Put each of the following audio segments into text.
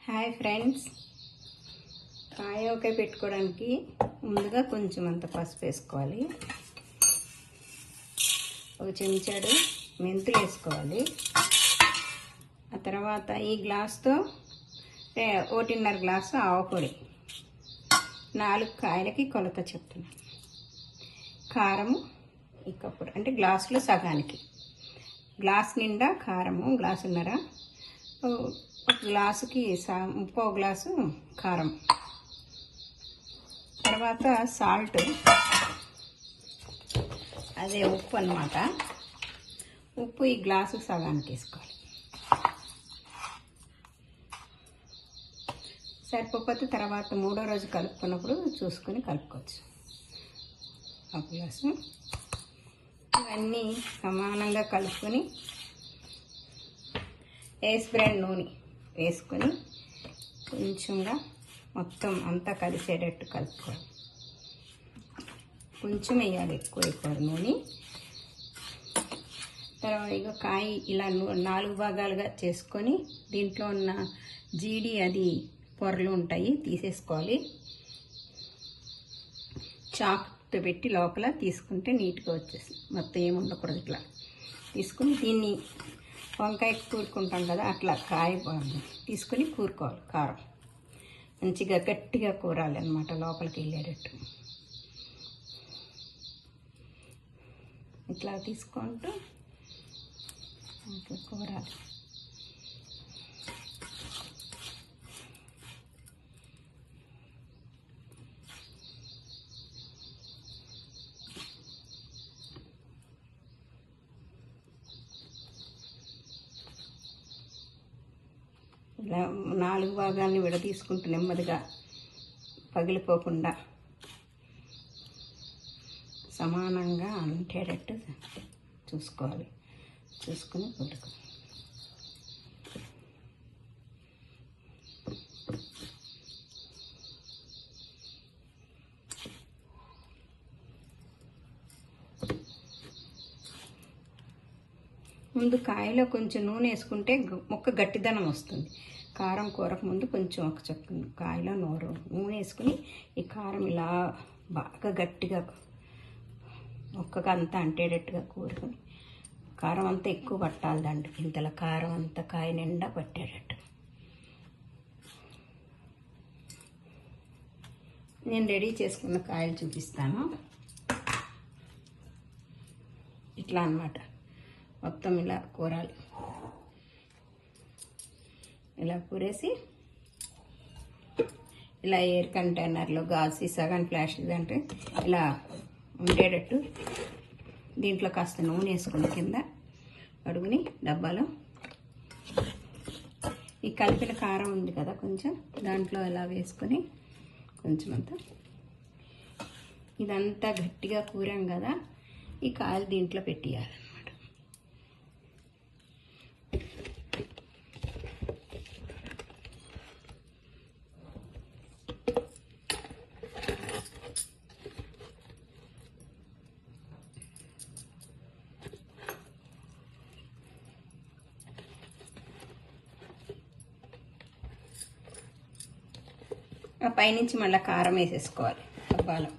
Hi friends, కాయ పెట్టుకోవడానికి ముందుగా కొంచెం అంత పసుపు వేసుకోవాలి. ఒక చెంచాడు మెంతులు వేసుకోవాలి. ఆ తర్వాత ఈ గ్లాస్తో 1.5 గ్లాసు ఆవపొడి, 4 కాయలకి కొలత చెప్తున్నాను. కారము ఈ కప్పుడు అంటే గ్లాసులో సగానికి, గ్లాస్ నిండా కారము, గ్లాసున్నర, ఒక గ్లాసుకి 3/4 గ్లాసు కారం. తర్వాత సాల్ట్, అదే ఉప్పు అన్నమాట. ఉప్పు ఈ గ్లాసు సగానికి వేసుకోవాలి. సరిపోతే తర్వాత 3వ రోజు కలుపుకున్నప్పుడు చూసుకొని కలుపుకోవచ్చు. ఒక గ్లాసు ఇవన్నీ సమానంగా కలుపుకొని వేసి నూనె వేసుకొని కొంచెంగా మొత్తం అంతా కలిసేటట్టు కలుపుకోవాలి. కొంచెం వేయాలి, ఎక్కువ అయిపోదు నూనె. తర్వాత ఇక కాయ ఇలా 4 భాగాలుగా చేసుకొని దీంట్లో ఉన్న జీడి అది పొరలు ఉంటాయి తీసేసుకోవాలి. చాకుతో పెట్టి లోపల తీసుకుంటే నీట్గా వచ్చేస్తుంది. మొత్తం ఏమి ఉండకూడదు. ఇట్లా తీసుకుని దీన్ని వంకాయ కూరుకుంటాం కదా, అట్లా కాయ తీసుకొని కూరుకోవాలి. కారం మంచిగా గట్టిగా కూరాలి అన్నమాట, లోపలికి వెళ్ళేటట్టు. ఇట్లా తీసుకుంటూ ఇట్లా కూరాలి. ఇలా 4 భాగాన్ని విడదీసుకుంటూ నెమ్మదిగా పగిలిపోకుండా సమానంగా అంటేటట్టు చూసుకోవాలి. చూసుకుని కూడుకో. ముందు కాయలో కొంచెం నూనె వేసుకుంటే ముక్క గట్టిదనం వస్తుంది. కారం కూరకు ముందు కొంచెం ఒక చొక్క కాయలో నూనె వేసుకుని ఈ కారం ఇలా బాగా గట్టిగా ముక్కగా అంతా అంటేటట్టుగా కూరుకొని, కారం అంతా ఎక్కువ పట్టాలి దాంట్లో. ఇంతలా కారం అంతా కాయ నిండా పట్టేటట్టు. నేను రెడీ చేసుకున్న కాయలు చూపిస్తాను. ఇట్లా అన్నమాట. మొత్తం ఇలా కూరాలి. ఇలా కూరేసి ఇలా ఎయిర్ కంటైనర్లో, గాజు సీసా కానీ ప్లాస్టిక్ అంటే ఇలా ఉండేటట్టు దీంట్లో కాస్త నూనె వేసుకుని కింద అడుగుని డబ్బాలో ఈ కలిపిన కారం ఉంది కదా, కొంచెం దాంట్లో ఇలా వేసుకొని కొంచెం అంతా ఇదంతా గట్టిగా కూరాం కదా, ఈ కాయలు దీంట్లో పెట్టేయాలి. పైనుంచి మళ్ళీ కారం వేసేసుకోవాలి డబ్బాలో.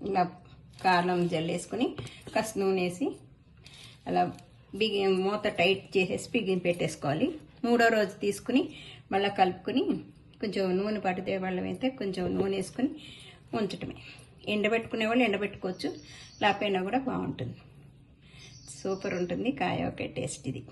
ఇలా కారం జల్లేసుకొని కాస్త నూనె వేసి అలా మూత టైట్ చేసేసి బిగిని పెట్టేసుకోవాలి. 3వ రోజు తీసుకుని మళ్ళీ కలుపుకొని కొంచెం నూనె పడితే వాళ్ళం అయితే కొంచెం నూనె వేసుకొని ఉంచటమే. ఎండబెట్టుకునే వాళ్ళు ఎండబెట్టుకోవచ్చు, లేకపోయినా కూడా బాగుంటుంది. సూపర్ ఉంటుంది కాయ టేస్ట్ ఇది.